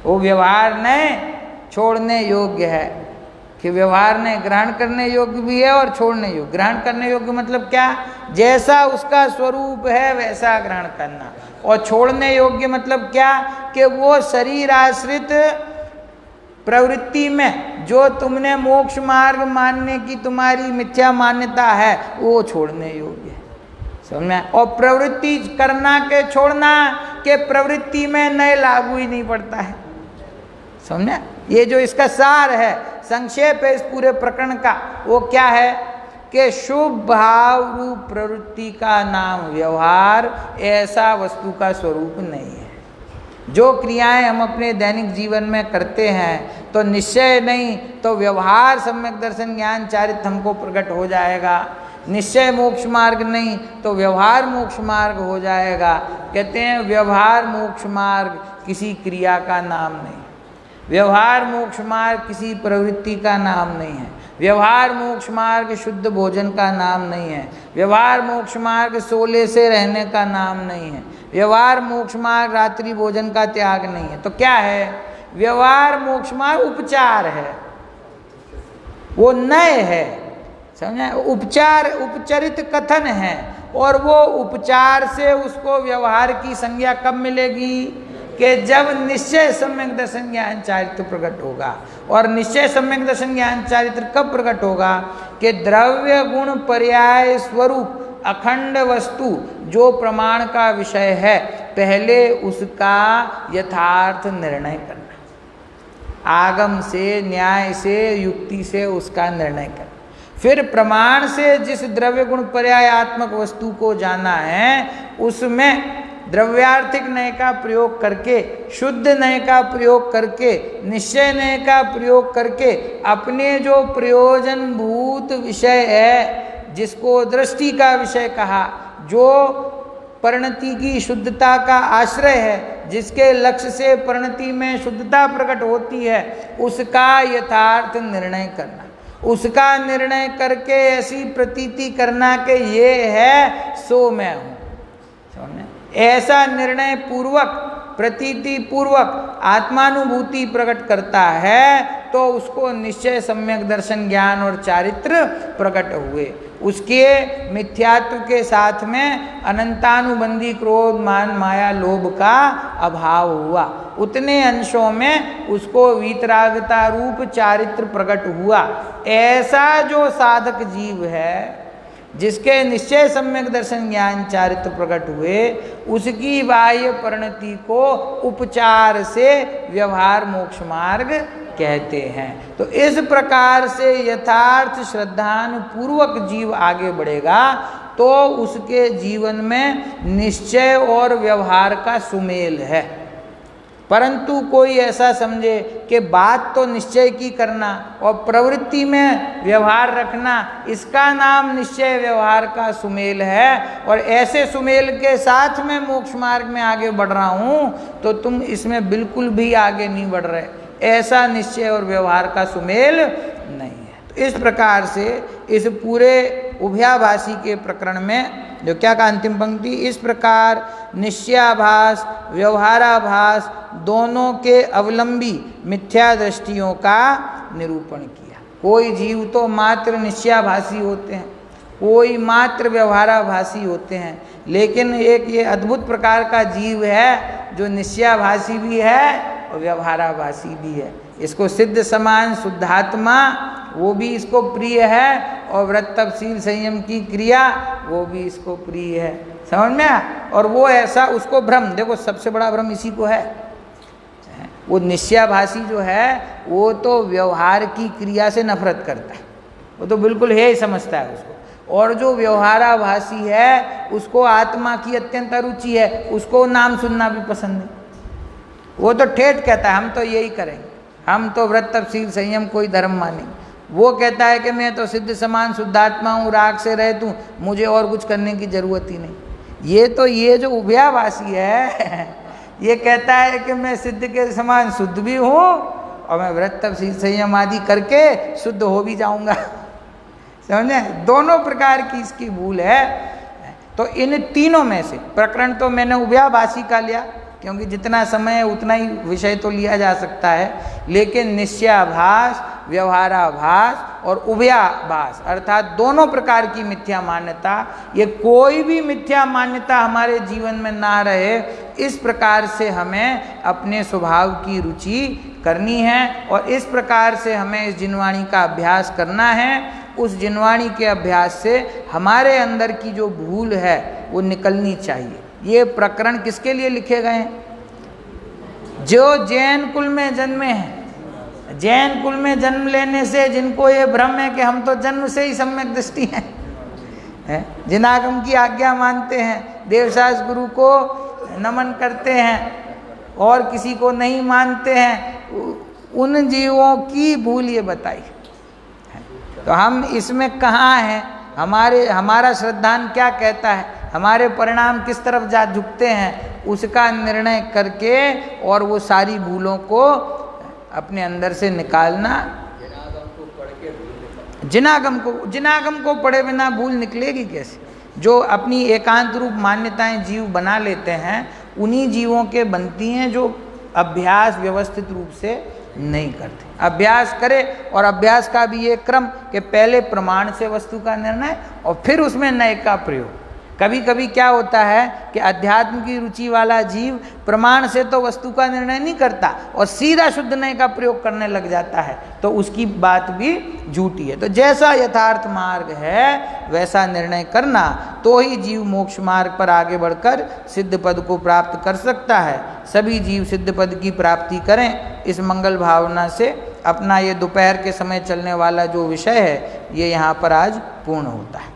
वो व्यवहार ने छोड़ने योग्य है कि व्यवहार ने ग्रहण करने योग्य भी है और छोड़ने योग्य। ग्रहण करने योग्य मतलब क्या? जैसा उसका स्वरूप है वैसा ग्रहण करना। और छोड़ने योग्य मतलब क्या? कि वो शरीर आश्रित प्रवृत्ति में जो तुमने मोक्ष मार्ग मानने की तुम्हारी मिथ्या मान्यता है वो छोड़ने योग्य है। समझ में? और प्रवृत्ति करना के छोड़ना के प्रवृत्ति में नए लागू ही नहीं पड़ता है। समझे? ये जो इसका सार है, संक्षेप है इस पूरे प्रकरण का, वो क्या है कि शुभ भाव रूप प्रवृत्ति का नाम व्यवहार ऐसा वस्तु का स्वरूप नहीं है। जो क्रियाएं हम अपने दैनिक जीवन में करते हैं तो निश्चय नहीं तो व्यवहार सम्यक दर्शन ज्ञान चारित्र हमको प्रकट हो जाएगा, निश्चय मोक्ष मार्ग नहीं तो व्यवहार मोक्ष मार्ग हो जाएगा। कहते हैं व्यवहार मोक्ष मार्ग किसी क्रिया का नाम नहीं, व्यवहार मोक्ष मार्ग किसी प्रवृत्ति का नाम नहीं है, व्यवहार मोक्ष मार्ग शुद्ध भोजन का नाम नहीं है, व्यवहार मोक्ष मार्ग सोले से रहने का नाम नहीं है, व्यवहार मोक्ष मार्ग रात्रि भोजन का त्याग नहीं है। तो क्या है? व्यवहार मोक्ष मार्ग उपचार है, वो नए है। समझे? उपचार उपचरित कथन है और वो उपचार से उसको व्यवहार की संज्ञा कब मिलेगी कि जब निश्चय सम्यक दर्शन ज्ञान चारित्र प्रकट होगा। और निश्चय सम्यक दर्शन ज्ञान चारित्र कब प्रकट होगा कि द्रव्य गुण पर्याय स्वरूप अखंड वस्तु जो प्रमाण का विषय है पहले उसका यथार्थ निर्णय करना, आगम से न्याय से युक्ति से उसका निर्णय करना, फिर प्रमाण से जिस द्रव्य गुण पर्यायात्मक वस्तु को जाना है उसमें द्रव्यार्थिक नय का प्रयोग करके, शुद्ध नय का प्रयोग करके, निश्चय नय का प्रयोग करके अपने जो प्रयोजन भूत विषय है जिसको दृष्टि का विषय कहा, जो परिणति की शुद्धता का आश्रय है, जिसके लक्ष्य से परिणति में शुद्धता प्रकट होती है, उसका यथार्थ निर्णय करना, उसका निर्णय करके ऐसी प्रतीति करना कि ये है सो मैं हूँ। समझे? ऐसा निर्णय पूर्वक प्रतीति पूर्वक आत्मानुभूति प्रकट करता है तो उसको निश्चय सम्यक दर्शन ज्ञान और चारित्र प्रकट हुए। उसके मिथ्यात्व के साथ में अनंतानुबंधी क्रोध मान माया लोभ का अभाव हुआ, उतने अंशों में उसको वीतरागता रूप चारित्र प्रकट हुआ। ऐसा जो साधक जीव है जिसके निश्चय सम्यक दर्शन ज्ञान चारित्र प्रकट हुए, उसकी बाह्य परिणति को उपचार से व्यवहार मोक्ष मार्ग कहते हैं। तो इस प्रकार से यथार्थ श्रद्धान पूर्वक जीव आगे बढ़ेगा तो उसके जीवन में निश्चय और व्यवहार का सुमेल है। परंतु कोई ऐसा समझे कि बात तो निश्चय की करना और प्रवृत्ति में व्यवहार रखना, इसका नाम निश्चय व्यवहार का सुमेल है, और ऐसे सुमेल के साथ में मोक्ष मार्ग में आगे बढ़ रहा हूँ, तो तुम इसमें बिल्कुल भी आगे नहीं बढ़ रहे। ऐसा निश्चय और व्यवहार का सुमेल नहीं है। तो इस प्रकार से इस पूरे उभयाभासी के प्रकरण में जो क्या का अंतिम पंक्ति, इस प्रकार निश्चयाभास व्यवहाराभास दोनों के अवलंबी मिथ्या दृष्टियों का निरूपण किया। कोई जीव तो मात्र निश्चयाभासी होते हैं, कोई मात्र व्यवहाराभासी होते हैं, लेकिन एक ये अद्भुत प्रकार का जीव है जो निश्चयाभासी भी है और व्यवहाराभासी भी है। इसको सिद्ध समान शुद्धात्मा वो भी इसको प्रिय है, और व्रत तपशील संयम की क्रिया वो भी इसको प्रिय है। समझ में आया? और वो ऐसा उसको भ्रम, देखो सबसे बड़ा भ्रम इसी को है। वो निश्चयाभासी जो है वो तो व्यवहार की क्रिया से नफरत करता है, वो तो बिल्कुल है ही समझता है उसको। और जो व्यवहाराभासी है उसको आत्मा की अत्यंत रुचि है, उसको नाम सुनना भी पसंद है। वो तो ठेठ कहता है हम तो यही करेंगे, हम तो व्रत तपशील संयम कोई धर्म मानेंगे। वो कहता है कि मैं तो सिद्ध समान शुद्धात्मा हूँ, राग से रहत हूँ, मुझे और कुछ करने की जरूरत ही नहीं। ये जो उभयाभासी है ये कहता है कि मैं सिद्ध के समान शुद्ध भी हूँ और मैं व्रत तपशील संयम आदि करके शुद्ध हो भी जाऊँगा। समझे? दोनों प्रकार की इसकी भूल है। तो इन तीनों में से प्रकरण तो मैंने उभयाभासी का लिया, क्योंकि जितना समय है उतना ही विषय तो लिया जा सकता है, लेकिन निश्चयाभास व्यवहाराभास और उभयाभास अर्थात दोनों प्रकार की मिथ्या मान्यता, ये कोई भी मिथ्या मान्यता हमारे जीवन में ना रहे, इस प्रकार से हमें अपने स्वभाव की रुचि करनी है, और इस प्रकार से हमें इस जिनवाणी का अभ्यास करना है। उस जिनवाणी के अभ्यास से हमारे अंदर की जो भूल है वो निकलनी चाहिए। ये प्रकरण किसके लिए लिखे गए हैं? जो जैन कुल में जन्मे हैं। जैन कुल में जन्म लेने से जिनको ये भ्रम है कि हम तो जन्म से ही सम्यक दृष्टि हैं, जिनागम की आज्ञा मानते हैं, देवशास गुरु को नमन करते हैं और किसी को नहीं मानते हैं, उन जीवों की भूल ये बताई। तो हम इसमें कहाँ हैं? हमारा श्रद्धान क्या कहता है, हमारे परिणाम किस तरफ जा झुकते हैं, उसका निर्णय करके और वो सारी भूलों को अपने अंदर से निकालना। जिनागम को पढ़े बिना भूल निकलेगी कैसे? जो अपनी एकांत रूप मान्यताएं जीव बना लेते हैं, उन्हीं जीवों के बनती हैं जो अभ्यास व्यवस्थित रूप से नहीं करते। अभ्यास करे, और अभ्यास का भी ये क्रम कि पहले प्रमाण से वस्तु का निर्णय और फिर उसमें नए का प्रयोग। कभी कभी क्या होता है कि अध्यात्म की रुचि वाला जीव प्रमाण से तो वस्तु का निर्णय नहीं करता और सीधा शुद्ध नए का प्रयोग करने लग जाता है, तो उसकी बात भी झूठी है। तो जैसा यथार्थ मार्ग है वैसा निर्णय करना, तो ही जीव मोक्ष मार्ग पर आगे बढ़कर सिद्ध पद को प्राप्त कर सकता है। सभी जीव सिद्ध पद की प्राप्ति करें, इस मंगल भावना से अपना ये दोपहर के समय चलने वाला जो विषय है ये यहाँ पर आज पूर्ण होता है।